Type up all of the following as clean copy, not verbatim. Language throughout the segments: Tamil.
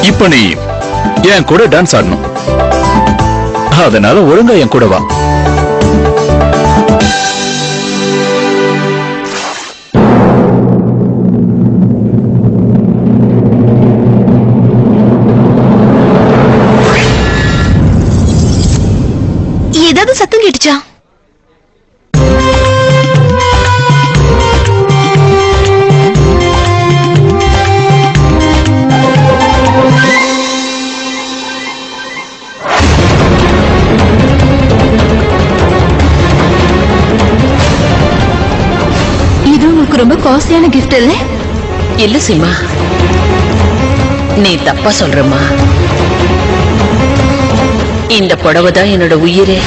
இப்ப நீ என் கூட டான்ஸ் ஆடணும். அதனால ஒழுங்கா என் கூட வா. ஏதாவது சத்தம் கேட்டுச்சா? இது உங்களுக்கு ரொம்ப காஸ்ட்லியான கிஃப்ட் இல்ல? இல்ல சீமா, நீ தப்பா சொல்றமா. இந்த புடவை தான் என்னோட உயிரே.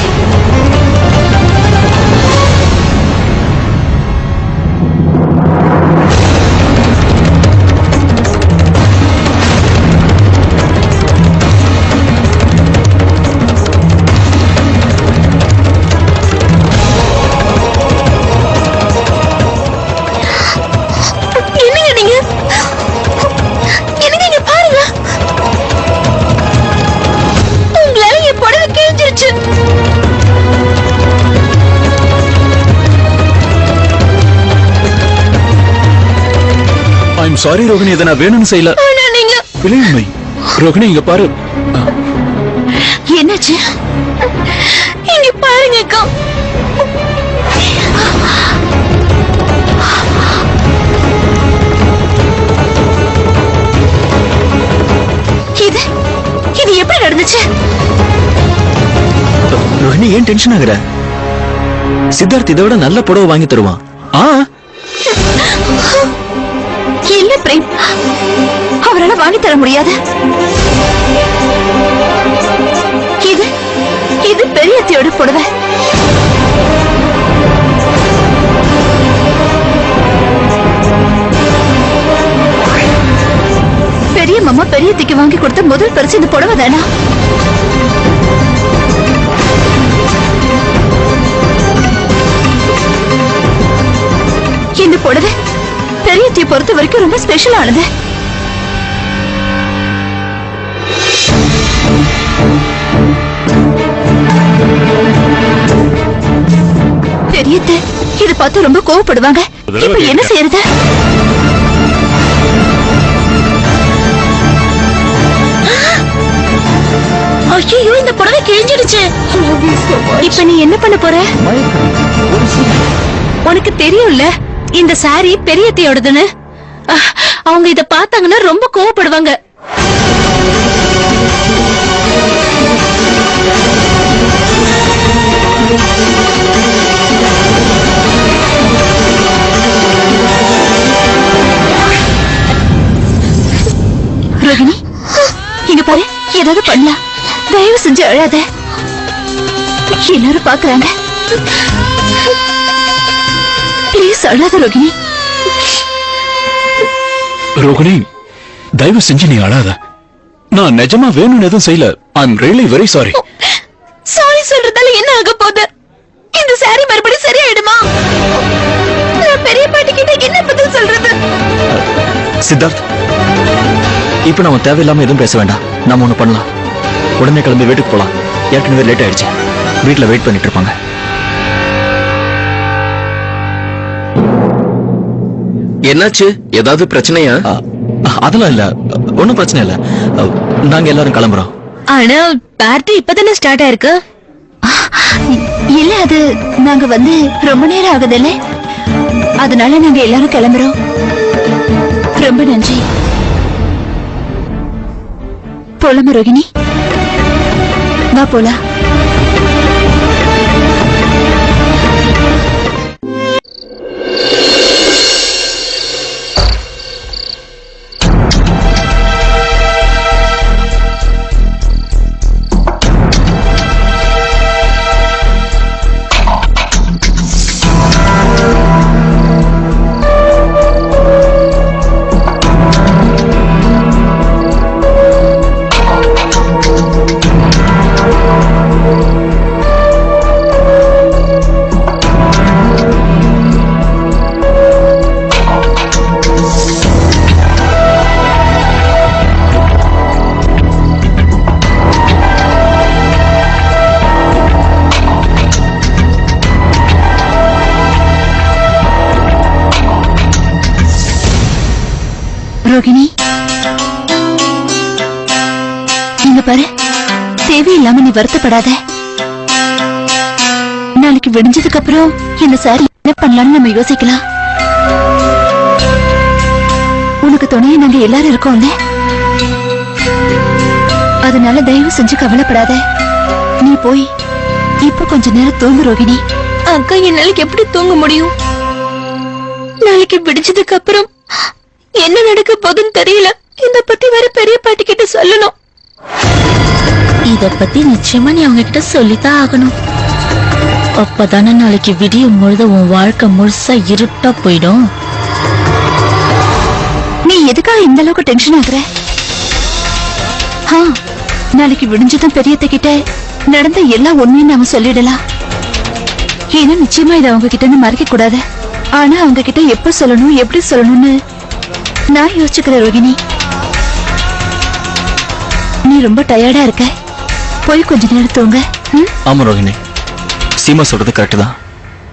சாரி ரோகிணி, இதை நான் வேணும்னு செய்யல. விளையாண்மை ரோகிணி, இங்க பாரு. என்னாச்சு? இங்க பாருங்க அக்கா. இது இது எப்படி நடந்துச்சு? ரோஹிணி, ஏன் டென்ஷன் ஆகுற? சித்தார்த் இதை விட நல்ல புடவை வாங்கி தருவான். இல்ல பிரேம், அவரால வாங்கி தர முடியாது. இது இது பெரியத்தையோட புடவை. பெரிய மாமா பெரியத்தைக்கு வாங்கி கொடுத்த முதல் பரிசு இந்த புடவை தானா? இந்த புடவை பெரியத்தைய பொறுத்த வரைக்கும் ரொம்ப ஸ்பெஷல் ஆனது. பெரியத்தை இத பார்த்து ரொம்ப கோவப்படுவாங்க. இப்ப என்ன செய்யறது? ஐயோ, இந்த புடவை கிழிஞ்சிடுச்சு. இப்ப நீ என்ன பண்ண போற? உனக்கு தெரியும்ல இந்த சாரி பெரியத்தையோடதுன்னு. அவங்க இத பார்த்தாங்கன்னா ரொம்ப கோவப்படுவாங்க. ரோகிணி, இங்க பாரு, ஏதாவது பண்ணலாம். தயவு செஞ்சு அழாத. எல்லாரும் பாக்குறாங்க. ப்ளீஸ் அழாத ரோகிணி. ரோகிணி, தயவு செஞ்சு நீ அழாத. நான் நிஜமா வேணும்னு எதுவும் செய்யல. I am really very sorry. Sorry சொல்றதால என்ன ஆக போகுது? இந்த சாரி மறுபடியும் சரியாயிடுமா? நான் பெரிய பாட்டி கிட்ட என்ன பதில் சொல்றது? சித்தார்த், இப்ப நம்ம தேவையில்லாம எதுவும் பேச வேண்டாம். நாம ஒண்ணு பண்ணலாம். உடனே கிளம்பி வீட்டுக்கு போலாம். ஏற்கனவே லேட் ஆயிடுச்சு. வீட்டுல வெயிட் பண்ணிட்டு இருப்பாங்க. என்னாச்சு? ஏதாவது பிரச்சனையா? அதெல்லாம் இல்ல, ஒன்னும் பிரச்சனை இல்ல. நாங்க எல்லாரும் கிளம்புறோம். ஆனா பார்ட்டி இப்பதானே ஸ்டார்ட் ஆயிருக்கு. இல்ல, அது நாங்க வந்து ரொம்ப நேரம் ஆகுதுல்ல, அதனால நாங்க எல்லாரும் கிளம்புறோம். ரொம்ப நன்றி. போலாமா ரோகிணி? வா போலாம். ரோகிணி, இங்க பாரு, தேவையில்லாம நீ வருத்தப்படாத. நாளைக்கு விடிஞ்சதுக்கு அப்புறம் இந்த சாரி என்ன பண்ணலாம்னு நம்ம யோசிக்கலாம். உனக்கு துணையை நாங்க எல்லாரும் இருக்கோம்ல, அதனால தயவு செஞ்சு கவலைப்படாத. நீ போய் இப்ப கொஞ்ச நேரம் தூங்கு ரோகிணி. அக்கா, என்னால எப்படி தூங்க முடியும்? நாளைக்கு விடிச்சதுக்கு அப்புறம் என்ன நடக்க போகுதுன்னு தெரியல. இத பத்தி வேற பெரிய பாட்டி கிட்ட சொல்லணும். இத பத்தி நிச்சயமா நீ அவங்க கிட்ட சொல்லித்தான் ஆகணும். அப்பதானே நாளைக்கு விடியும் பொழுது உன் வாழ்க்கை முழுசா இருட்டா போயிடும். நீ எதுக்காக இந்த அளவுக்கு டென்ஷன் ஆகுற? நாளைக்கு விடிஞ்சதும் பெரியத்த கிட்ட நடந்த எல்லா உண்மையும் நாம சொல்லிடலாம். ஏன்னா நிச்சயமா இதை அவங்க கிட்ட இருந்து மறைக்க கூடாது. ஆனா அவங்க கிட்ட எப்ப சொல்லணும், எப்படி சொல்லணும்னு நான் யோசிச்சுக்கிறேன் ரோகிணி. நீ ரொம்ப டயர்டா இருக்க, போய் கொஞ்ச நேரம் தூங்க. ஆமா ரோஹிணி, சீமா சொல்றது கரெக்ட் தான்.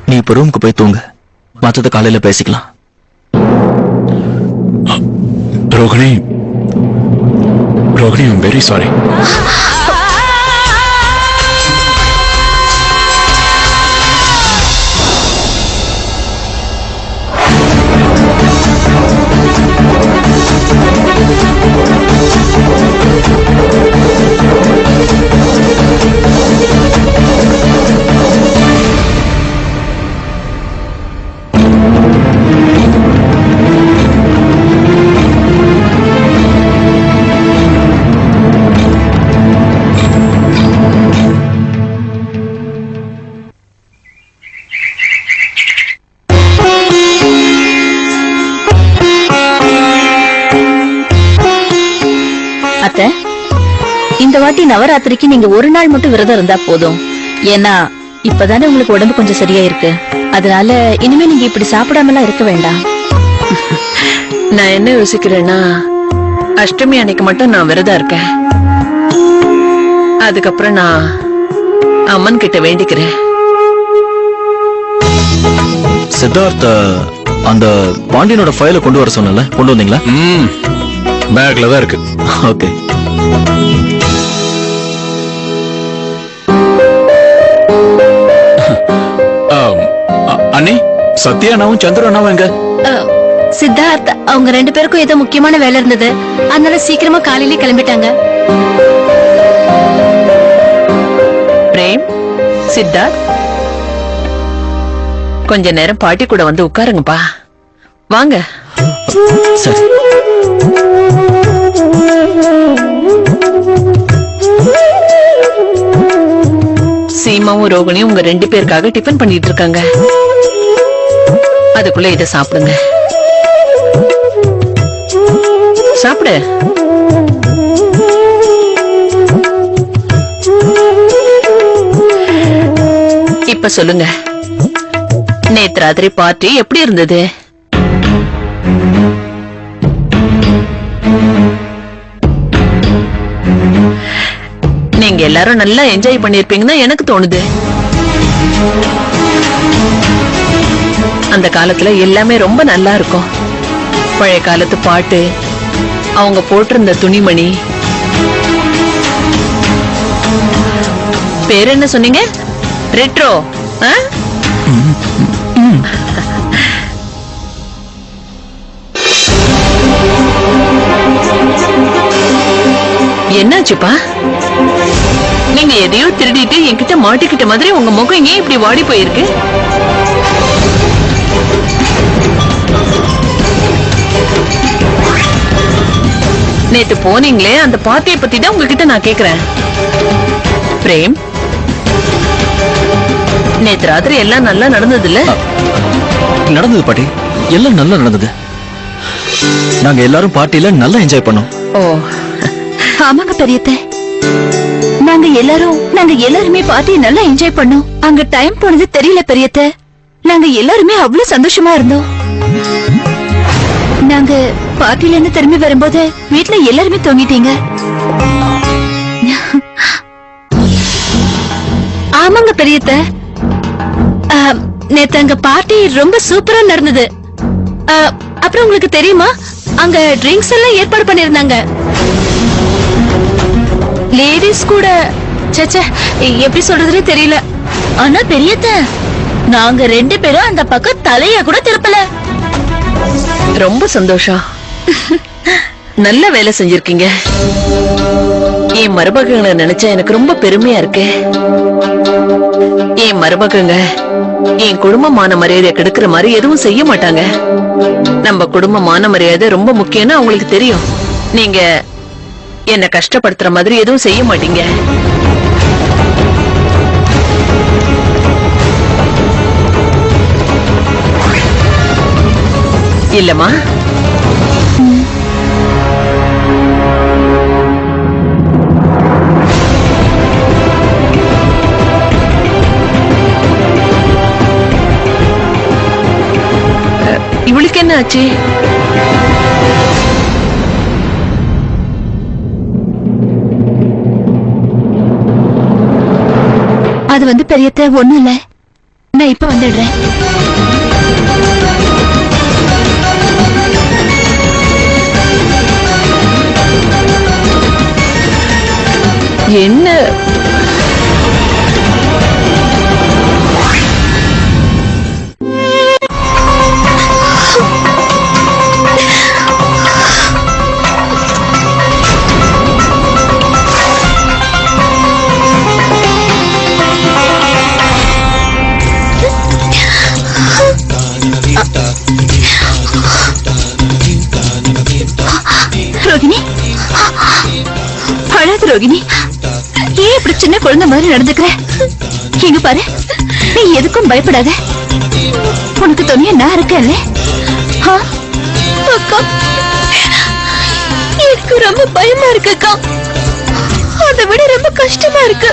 நீ இப்ப ரூமுக்கு போய் தூங்க, மத்தத காலையில பேசிக்கலாம். Rohini, Rohini, I'm very sorry. அத்தை, இந்த வாட்டி நவராத்திரிக்கு நீங்க ஒரு நாள் மட்டும் விரதம் இருந்தா போதும். ஏன்னா இப்பதானே உங்களுக்கு உடம்பு கொஞ்சம் சரியா இருக்கு. அதனால இனிமே நீங்க இப்படி சாப்பிடாமலாம் இருக்க வேண்டாம். நான் என்ன யோசிக்கிறேன்னா, அஷ்டமி அன்னைக்கு மட்டும் நான் விரதம் இருக்கேன். அதுக்கப்புறம் நான் அம்மன் கிட்ட வேண்டிக்கிறேன். சித்தார்த், அந்த பாண்டியனோட ஃபைலை கொண்டு வர சொன்னல, கொண்டு வந்தீங்களா? பேக்ல தான் இருக்கு. ஓகே. அண்ணி, சத்யா அண்ணாவும் சந்திர அண்ணாவும் எங்க? சித்தார்த், அவங்க ரெண்டு பேருக்கும் ஏதோ முக்கியமான வேலை இருந்தது, அதனால சீக்கிரமா காலையிலே கிளம்பிட்டாங்க. பிரேம், சித்தார்த், கொஞ்ச நேரம் பாட்டி கூட வந்து உட்காருங்கப்பா. வாங்க. சரி. சீமாவும் ரோகிணியும் உங்க ரெண்டு பேருக்காக டிஃபன் பண்ணிட்டு இருக்காங்க. அதுக்குள்ள இத சாப்பிடுங்க. சாப்பிடு. இப்ப சொல்லுங்க, நேத்து ராத்திரி பார்ட்டி எப்படி இருந்தது? நீங்க எல்லாரும் நல்லா என்ஜாய் பண்ணிருப்பீங்கன்னு எனக்கு தோணுது. அந்த காலத்துல எல்லாமே ரொம்ப நல்லா இருக்கும். பழைய காலத்து பாட்டு, அவங்க போட்டிருந்த துணிமணி. பேர் என்ன சொன்னீங்க? ரெட்ரோ. என்னாச்சுப்பா? நீங்க எதையோ திருடிட்டு என்கிட்ட மாட்டிக்கிட்ட மாதிரி உங்க முகம் ஏன் இப்படி வாடி போயிருக்கு? நேத்து போனீங்களே, அந்த பார்ட்டியை பத்தி தான் உங்ககிட்ட நான் கேக்குறேன். பிரேம், நேத்து ராத்திரி எல்லாம் நல்லா நடந்தது இல்ல? நடந்தது பாட்டி, எல்லாம் நல்லா நடந்தது. நாங்க எல்லாரும் பார்ட்டியில நல்லா என்ஜாய் பண்ணோம். ஓ, ஆமாங்க பெரியத்தை, நாங்க எல்லாருமே பார்ட்டியை நல்லா என்ஜாய் பண்ணோம். அங்க டைம் போனது தெரியல பெரியத்தை. நாங்க எல்லாருமே அவ்வளவு சந்தோஷமா இருந்தோம். நாங்க பார்ட்டில இருந்து திரும்பி வரும்போது வீட்டுல எல்லாருமே தூங்கிட்டீங்க. ஆமாங்க பெரியத்தை, நேத்து அங்க பார்ட்டி ரொம்ப சூப்பரா நடந்தது. அப்புறம் உங்களுக்கு தெரியுமா, அங்க ட்ரிங்க்ஸ் எல்லாம் ஏற்பாடு பண்ணிருந்தாங்க. லேடிஸ் கூட சச்ச எப்படி சொல்றதுனே தெரியல. ஆனா பெரியத்த நாங்க 2 பேரும் அந்த பக்கம் தலைய கூட திருப்பல. ரொம்ப சந்தோஷம். நல்ல வேலை செஞ்சிருக்கீங்க. என் மருமகங்களை நினைச்சா எனக்கு ரொம்ப பெருமையா இருக்கு. என் மருமகங்க என் குடும்ப மான மரியாதையை கெடுக்கிற மாதிரி எதுவும் செய்ய மாட்டாங்க. நம்ம குடும்ப மான மரியாதை ரொம்ப முக்கியம்னு அவங்களுக்கு தெரியும். நீங்க என்ன கஷ்டப்படுத்துற மாதிரி எதுவும் செய்ய மாட்டீங்க. இல்லம்மா? இவளுக்கு என்ன ஆச்சு? அது வந்து பெரியத்த ஒண்ணும் இல்ல, நான் இப்ப வந்துடுறேன். என்ன ரோகிணி, அழாத ரோகிணி. ஏன் இப்படி சின்ன குழந்தை மாதிரி நடந்துக்கிற? இங்க பாரு, நீ எதுக்கும் பயப்படாத. உனக்கு துணையா நான் இருக்கேன்ல. அக்கா, எனக்கு ரொம்ப பயமா இருக்கு அக்கா. அதை விட ரொம்ப கஷ்டமா இருக்கு.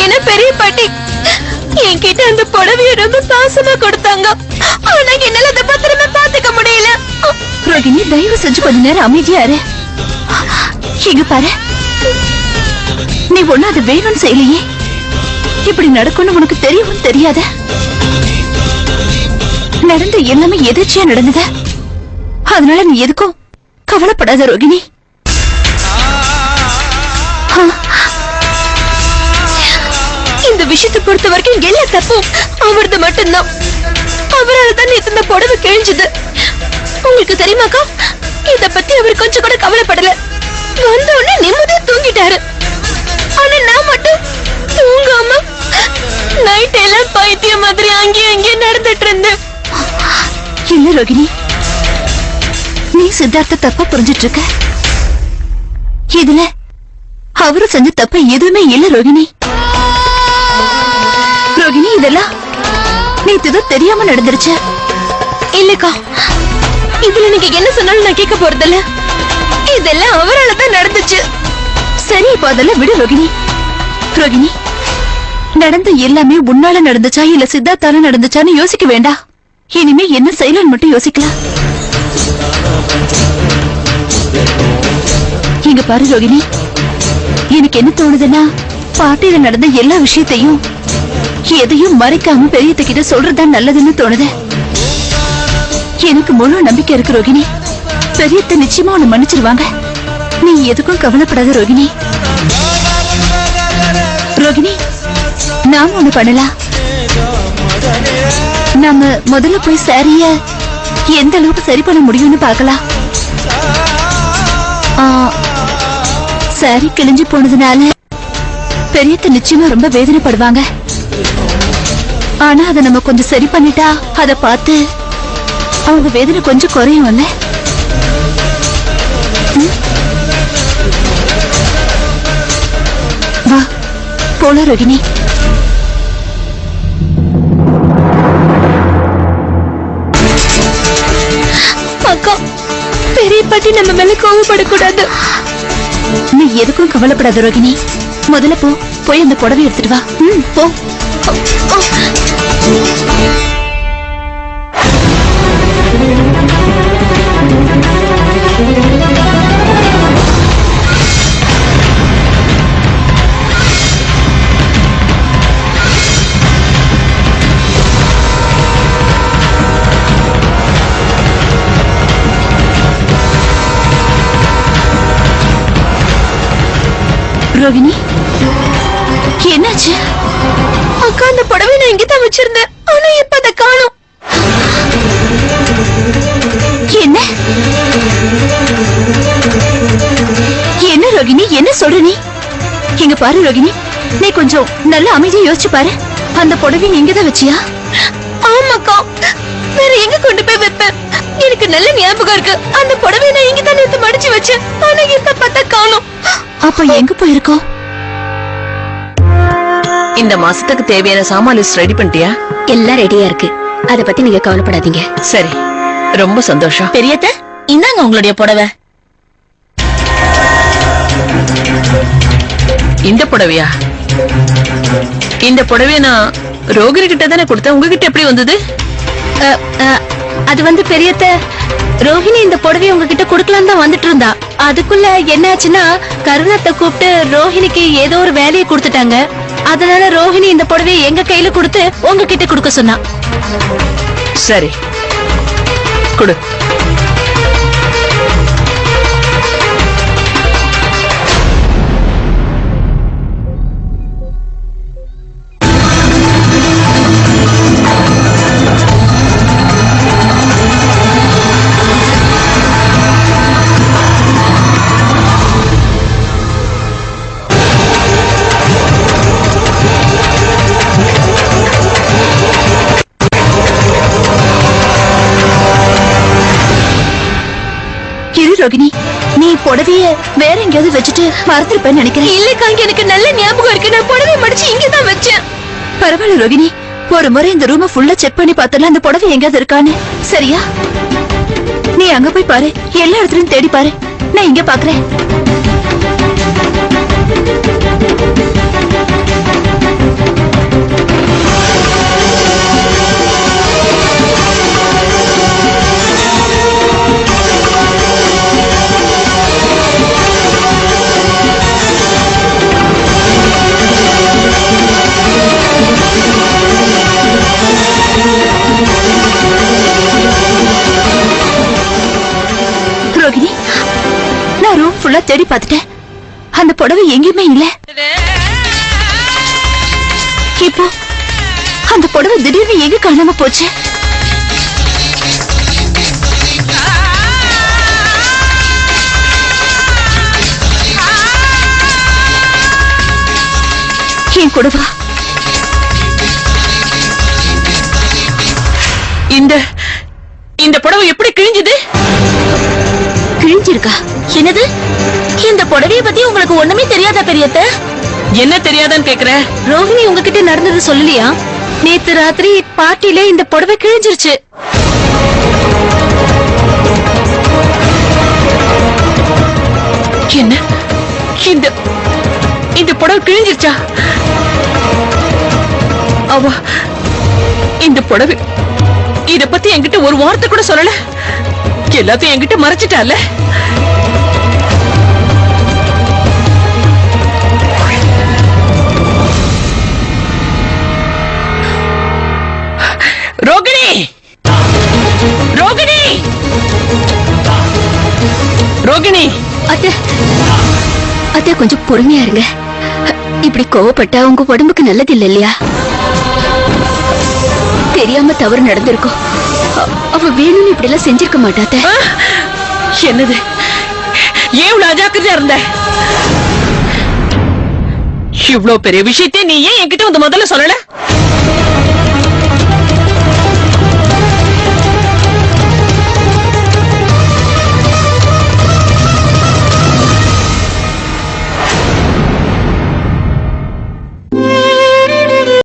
ஏன்னா பெரிய பாட்டி என்கிட்ட அந்த புடவைய ரொம்ப பாசமா கொடுத்தாங்க. ஆனா என்னால அதை பத்திரமா பாத்துக்க முடியல. ரோகிணி, தயவு செஞ்சு கொஞ்ச நேரம் அமைதியா இரு. இங்க பாரு, நீ ஒண்ணு அது வேணும்னு செய்யலையே. இப்படி நடக்கும்னு உனக்கு தெரியவும் தெரியாத. நடந்த எல்லாமே எதிர்ச்சியா நடந்தது. அதனால நீ எதுக்கும் கவலைப்படாத ரோகிணி. இந்த விஷயத்தை பொறுத்த வரைக்கும் எல்லா தப்பும் அவரது மட்டும்தான். அவரால் தான் இந்த புடவை கிழிஞ்சது. உங்களுக்கு தெரியுமாக்கா, இத பத்தி அவர் கொஞ்சம் கூட கவலைப்படல. வந்த உடனே நிம்மதியா தூங்கிட்டாரு. ஆனா நான் மட்டும் தூங்காம நைட் எல்லாம் பைத்திய மாதிரி அங்கே நடந்துட்டு இருந்தேன். இல்ல ரோகிணி, நீ சித்தார்த்த தப்பா புரிஞ்சிட்டு இருக்க. இதுல அவரு செஞ்ச தப்ப எதுவுமே இல்ல ரோகிணி. ரோகிணி, இதெல்லாம் நேத்து தெரியாம நடந்துருச்சு. இல்லக்கா, இதுல நீங்க என்ன சொன்னாலும் நான் கேட்க போறதில்ல. இதெல்லாம் அவரால தான் நடந்துச்சு. சரி, இப்ப அதெல்லாம் விடு ரோகிணி. ரோகிணி, நடந்த எல்லாமே உன்னால நடந்துச்சா இல்ல சித்தார்த்தால நடந்துச்சான்னு யோசிக்க வேண்டாம். இனிமே என்ன செய்யலன்னு மட்டும் யோசிக்கலாம். இங்க பாரு ரோகிணி, எனக்கு என்ன தோணுதுன்னா, பாட்டியில நடந்த எல்லா விஷயத்தையும் எதையும் மறைக்காம பெரியத்துக்கிட்ட சொல்றதுதான் நல்லதுன்னு தோணுது. எனக்கு முழு நம்பிக்கை இருக்கு ரோகிணி. பெரியத்த நிச்சயமா உன்னை மன்னிச்சிருவாங்க. நீ எதுக்கும் கவலைப்படாத ரோகிணி. ரோகிணி, நாம ஒண்ணு பண்ணலாம். நாம முதல்ல போய் சாரிய எந்த அளவுக்கு சரி பண்ண முடியும்னு பார்க்கலாம். சாரி கிழிஞ்சு போனதுனால பெரியத்த நிச்சயமா ரொம்ப வேதனைப்படுவாங்க. ஆனா அதை நம்ம கொஞ்சம் சரி பண்ணிட்டா அதை பார்த்து அவங்க வேதனை கொஞ்சம் குறையும்ல. வா போல ரோகிணி. அக்கா, பெரிய பாட்டி நம்ம மேல கோவப்படக்கூடாது. நீ எதுக்கும் கவலைப்படாத ரோகிணி. முதல்ல போய் அந்த புடவை எடுத்துட்டு வா. போ. ரோகிணி என்னாச்சு? அக்கா அந்த புடவை நான் இங்கதான் வச்சிருந்தேன், ஆனா இப்ப அதை காணோம். என்ன என்ன ரோகிணி, என்ன சொல்ற நீ? இங்க பாரு ரோகிணி, நீ கொஞ்சம் நல்ல அமைதியா யோசிச்சு பாரு. அந்த புடவை நீ இங்கதான் வச்சியா? ஆமாக்கா, வேற எங்க கொண்டு போய் வைப்பேன்? எனக்கு நல்ல ஞாபகம் இருக்கு, அந்த புடவை நான் இங்கதான் எடுத்து மடிச்சு வச்சேன், ஆனா இப்ப பார்த்தா காணோம். அப்ப எங்க போயிருக்கோம்? இந்த மாசத்துக்கு தேவையான சாமான் லிஸ்ட் ரெடி பண்ணிட்டியா? எல்லாம் ரெடியா இருக்கு, அத பத்தி நீங்க கவலைப்படாதீங்க. சரி, ரொம்ப சந்தோஷம். பெரியத்த, இந்தாங்க உங்களுடைய புடவை. இந்த புடவையா? இந்த புடவைய நான் ரோகிணி கிட்ட தானே கொடுத்தேன், உங்ககிட்ட எப்படி வந்தது? அது வந்து பெரியத்த, ரோஹிணி இந்த புடவை உங்ககிட்ட கொடுக்கலாம் தான் வந்துட்டு இருந்தா. அதுக்குள்ள என்னாச்சுன்னா கருணத்தை கூப்பிட்டு ரோஹிணிக்கு ஏதோ ஒரு வேலையை கொடுத்துட்டாங்க. அதனால ரோஹிணி இந்த புடவையை எங்க கையில கொடுத்து உங்ககிட்ட கொடுக்க சொன்னா. சரி, கொடு. ரோகிணி, நீ புடவைய வேற எங்கேயாவது வச்சுட்டு மறந்துருப்பேன்னு நினைக்கிறேன். இல்லக்கா, எனக்கு நல்ல ஞாபகம் இருக்கு, நான் புடவைய மடிச்சு இங்கதான் வச்சேன். பரவாயில்ல ரோகிணி, ஒரு முறை இந்த ரூம ஃபுல்லா செக் பண்ணி பார்த்தலாம் அந்த புடவை எங்கேயாவது இருக்கான்னு. சரியா? நீ அங்க போய் பாரு, எல்லா இடத்துலயும் தேடி பாரு, நான் இங்க பாக்குறேன். ரோகிணி, நான் ரூம் ஃபுல்லா தேடி பார்த்துட்டேன், அந்த புடவை எங்கேயுமே இல்ல. இப்போ அந்த புடவை திடீர்னு எங்க காணாம போச்சு? என் கூடவா? இந்த புடவை எப்படி கிழிஞ்சது? கிழிஞ்சிருக்கா? என்னது? இந்த புடவைய பத்தி உங்களுக்கு ஒண்ணுமே தெரியாதா பெரியத்த? என்ன தெரியாதான்னு கேக்குற? ரோஹிணி உங்ககிட்ட நடந்தது சொல்லலையா? நேத்து ராத்திரி பார்ட்டில இந்த புடவை கிழிஞ்சிருச்சு. என்ன? இந்த புடவை கிழிஞ்சிருச்சா? அவ இந்த புடவை இத பத்தி என்கிட்ட ஒரு வார்த்தை கூட சொல்லல, எல்லாத்தையும் என்கிட்ட மறைச்சிட்டால. ரோகிணி, ரோகிணி, ரோகிணி. அத்தை, அத்தை கொஞ்சம் பொறுமையா இருங்க. இப்படி கோவப்பட்டா உங்க உடம்புக்கு நல்லது இல்ல இல்லையா? தெரியாம தவறு நடந்திருக்கும், அவ வேணும்னு இப்படி எல்லாம் செஞ்சிருக்க மாட்டாத்த. என்னது? ஏன் இவ்வளவு அஜாக்கிரதையா இருந்த? இவ்வளவு பெரிய விஷயத்தை நீ ஏன் என்கிட்ட வந்து முதல்ல சொல்லல?